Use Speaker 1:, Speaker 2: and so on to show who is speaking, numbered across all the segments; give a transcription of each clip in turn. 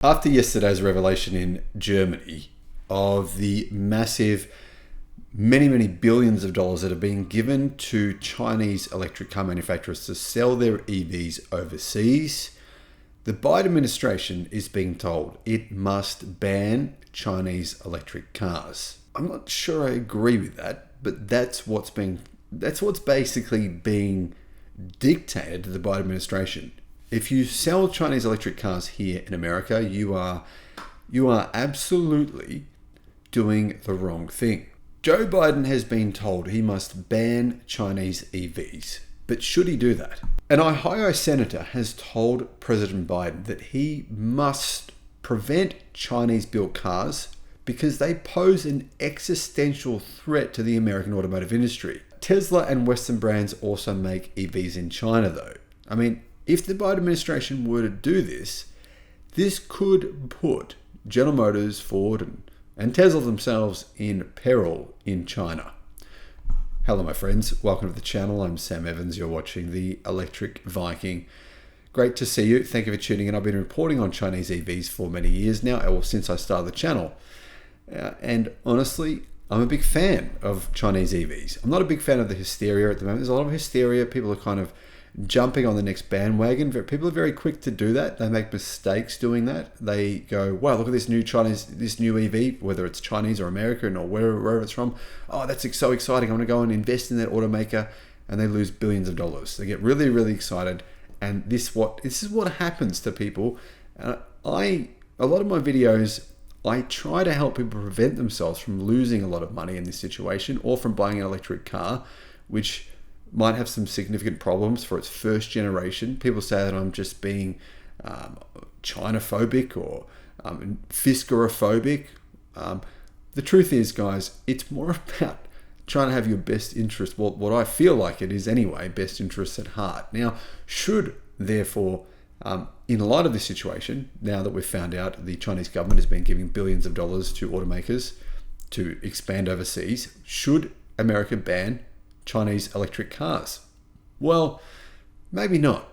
Speaker 1: After yesterday's revelation in Germany of the massive many billions of dollars that are being given to Chinese electric car manufacturers to sell their EVs overseas, the Biden administration is being told it must ban Chinese electric cars. I'm not sure I agree with that, but that's what's basically being dictated to the Biden administration. If you sell Chinese electric cars here in America, you are absolutely doing the wrong thing. Joe Biden has been told he must ban Chinese EVs. But should he do that? An Ohio senator has told President Biden that he must prevent Chinese-built cars because they pose an existential threat to the American automotive industry. Tesla and Western brands also make EVs in China, though. I mean, if the Biden administration were to do this, this could put General Motors, Ford, and Tesla themselves in peril in China. Hello, my friends. Welcome to the channel. I'm Sam Evans. You're watching the Electric Viking. Great to see you. Thank you for tuning in. I've been reporting on Chinese EVs for many years now, or since I started the channel. And honestly, I'm a big fan of Chinese EVs. I'm not a big fan of the hysteria at the moment. There's a lot of hysteria. People are kind of jumping on the next bandwagon. People are very quick to do that. They make mistakes doing that. They go, wow, look at this new EV, whether it's Chinese or American or wherever it's from. Oh, that's so exciting. I'm going to go and invest in that automaker. And they lose billions of dollars. They get really excited. And this is what happens to people. A lot of my videos, I try to help people prevent themselves from losing a lot of money in this situation or from buying an electric car, which might have some significant problems for its first generation. People say that I'm just being China-phobic or Fisker-phobic. The truth is, guys, it's more about trying to have your best interest, what I feel like it is anyway, best interests at heart. Now, should, therefore, in light of this situation, now that we've found out the Chinese government has been giving billions of dollars to automakers to expand overseas, should America ban Chinese electric cars? Well, maybe not.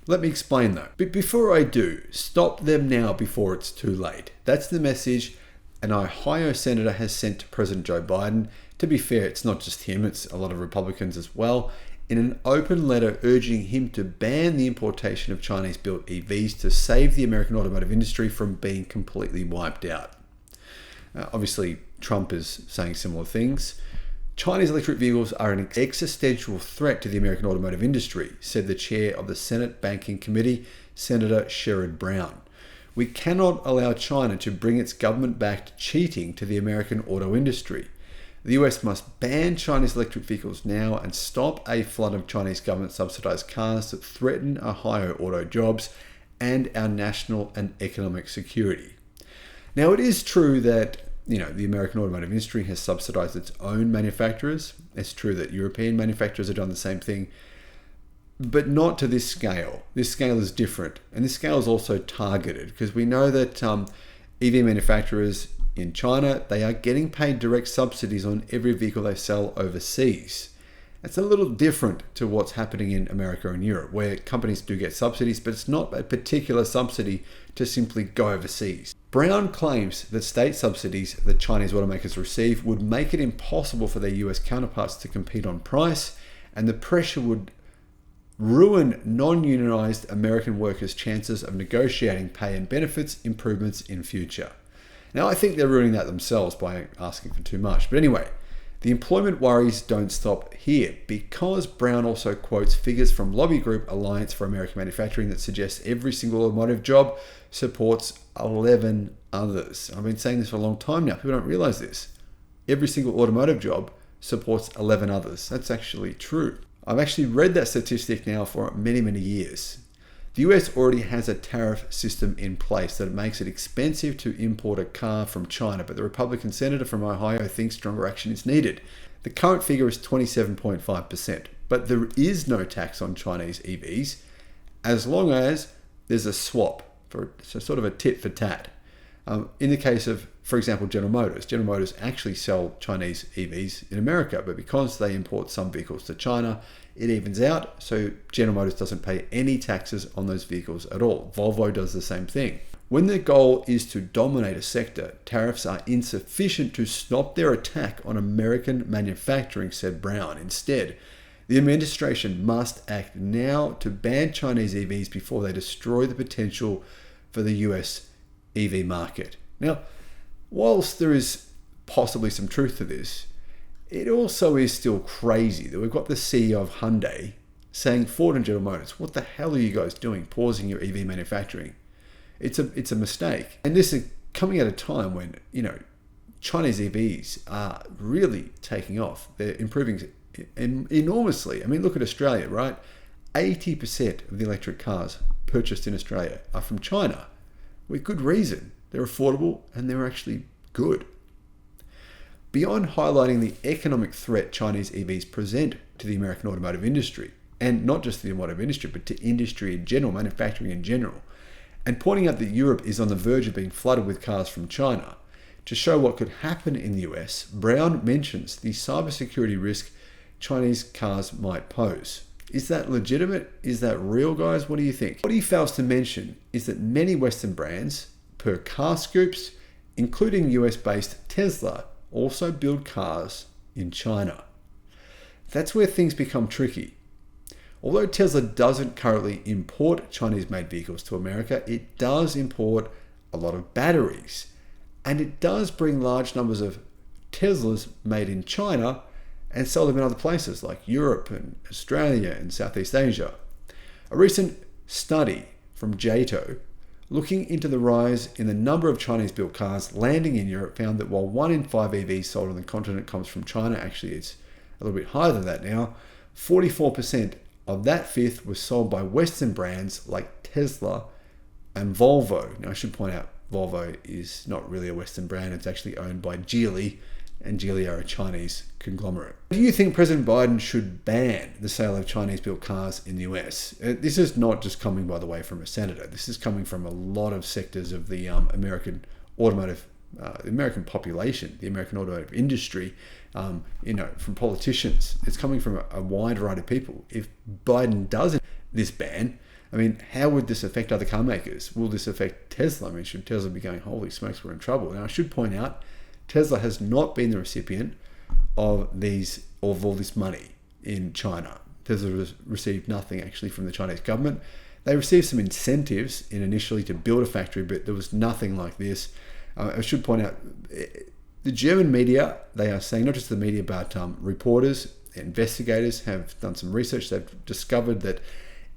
Speaker 1: Let me explain though. But before I do, stop them now before it's too late. That's the message an Ohio senator has sent to President Joe Biden. To be fair, it's not just him, it's a lot of Republicans as well, in an open letter urging him to ban the importation of Chinese-built EVs to save the American automotive industry from being completely wiped out. Obviously, Trump is saying similar things. Chinese electric vehicles are an existential threat to the American automotive industry, said the chair of the Senate Banking Committee, Senator Sherrod Brown. We cannot allow China to bring its government-backed cheating to the American auto industry. The US must ban Chinese electric vehicles now and stop a flood of Chinese government-subsidized cars that threaten Ohio auto jobs and our national and economic security. Now, it is true that the American automotive industry has subsidized its own manufacturers. It's true that European manufacturers have done the same thing, but not to this scale. This scale is different, and this scale is also targeted because we know that EV manufacturers in China, they are getting paid direct subsidies on every vehicle they sell overseas. It's a little different to what's happening in America and Europe, where companies do get subsidies, but it's not a particular subsidy to simply go overseas. Brown claims that state subsidies that Chinese automakers receive would make it impossible for their US counterparts to compete on price, and the pressure would ruin non-unionized American workers' chances of negotiating pay and benefits improvements in future. Now, I think they're ruining that themselves by asking for too much. But anyway, the employment worries don't stop here because Brown also quotes figures from lobby group Alliance for American Manufacturing that suggests every single automotive job supports 11 others. I've been saying this for a long time now. People don't realize this. Every single automotive job supports 11 others. That's actually true. I've actually read that statistic now for many years. The US already has a tariff system in place that makes it expensive to import a car from China, but the Republican senator from Ohio thinks stronger action is needed. The current figure is 27.5%, but there is no tax on Chinese EVs as long as there's a swap, so sort of a tit for tat. In the case of, for example, General Motors actually sell Chinese EVs in America, but because they import some vehicles to China, it evens out, so General Motors doesn't pay any taxes on those vehicles at all. Volvo does the same thing. When their goal is to dominate a sector, tariffs are insufficient to stop their attack on American manufacturing, said Brown. Instead, the administration must act now to ban Chinese EVs before they destroy the potential for the US EV market. Now, whilst there is possibly some truth to this, it also is still crazy that we've got the CEO of Hyundai saying, Ford and General Motors, what the hell are you guys doing, pausing your EV manufacturing? It's a mistake. And this is coming at a time when, Chinese EVs are really taking off. They're improving enormously. I mean, look at Australia, right? 80% of the electric cars purchased in Australia are from China, with good reason. They're affordable and they're actually good. Beyond highlighting the economic threat Chinese EVs present to the American automotive industry, and not just the automotive industry, but to industry in general, manufacturing in general, and pointing out that Europe is on the verge of being flooded with cars from China, to show what could happen in the US, Brown mentions the cybersecurity risk Chinese cars might pose. Is that legitimate? Is that real, guys? What do you think? What he fails to mention is that many Western brands, per car scoops, including US-based Tesla, also build cars in China. That's where things become tricky. Although Tesla doesn't currently import Chinese-made vehicles to America, it does import a lot of batteries. And it does bring large numbers of Teslas made in China and sell them in other places like Europe and Australia and Southeast Asia. A recent study from JATO looking into the rise in the number of Chinese-built cars landing in Europe found that while 1 in 5 EVs sold on the continent comes from China, actually it's a little bit higher than that now, 44% of that fifth was sold by Western brands like Tesla and Volvo. Now I should point out Volvo is not really a Western brand, it's actually owned by Geely, and Geely are a Chinese conglomerate. Do you think President Biden should ban the sale of Chinese-built cars in the US? This is not just coming, by the way, from a senator. This is coming from a lot of sectors of the American automotive, the American population, the American automotive industry, from politicians. It's coming from a wide variety of people. If Biden does this ban, I mean, how would this affect other car makers? Will this affect Tesla? I mean, should Tesla be going, holy smokes, we're in trouble? Now, I should point out, Tesla has not been the recipient of all this money in China. Tesla has received nothing actually from the Chinese government. They received some incentives initially to build a factory, but there was nothing like this. I should point out, the German media, they are saying, not just the media, but reporters, investigators have done some research. They've discovered that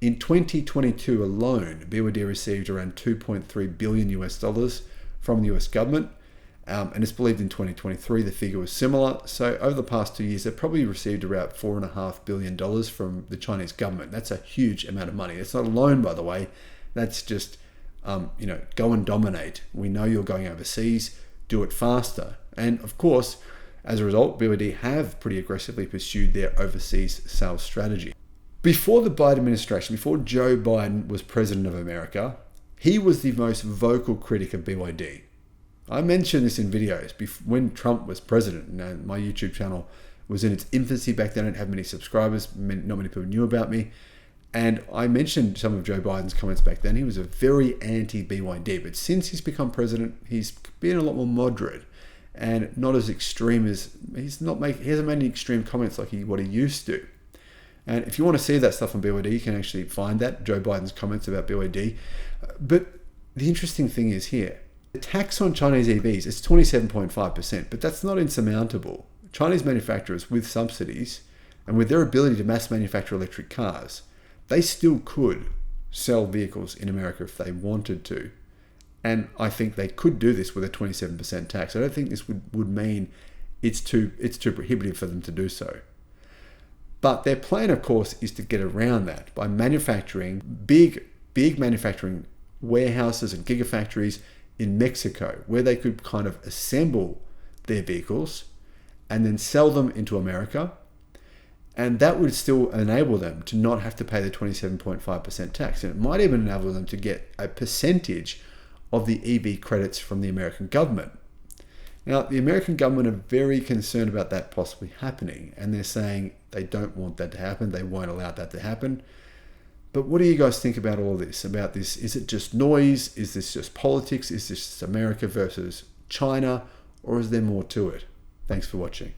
Speaker 1: in 2022 alone, BYD received around $2.3 billion US dollars from the US government. And it's believed in 2023 the figure was similar. So over the past 2 years, they've probably received about $4.5 billion from the Chinese government. That's a huge amount of money. It's not a loan, by the way. That's just, go and dominate. We know you're going overseas. Do it faster. And of course, as a result, BYD have pretty aggressively pursued their overseas sales strategy. Before the Biden administration, before Joe Biden was president of America, he was the most vocal critic of BYD. I mentioned this in videos when Trump was president, and my YouTube channel was in its infancy back then. I didn't have many subscribers, not many people knew about me. And I mentioned some of Joe Biden's comments back then. He was a very anti-BYD, but since he's become president, he's been a lot more moderate and not as extreme as, he hasn't made any extreme comments like what he used to. And if you want to see that stuff on BYD, you can actually find that, Joe Biden's comments about BYD. But the interesting thing is here, the tax on Chinese EVs is 27.5%, but that's not insurmountable. Chinese manufacturers with subsidies and with their ability to mass manufacture electric cars, they still could sell vehicles in America if they wanted to. And I think they could do this with a 27% tax. I don't think this would mean it's too prohibitive for them to do so. But their plan, of course, is to get around that by manufacturing big manufacturing warehouses and gigafactories in Mexico, where they could kind of assemble their vehicles and then sell them into America. And that would still enable them to not have to pay the 27.5% tax. And it might even enable them to get a percentage of the EV credits from the American government. Now, the American government are very concerned about that possibly happening. And they're saying they don't want that to happen. They won't allow that to happen. But what do you guys think about all this? About this? Is it just noise? Is this just politics? Is this just America versus China? Or is there more to it? Thanks for watching.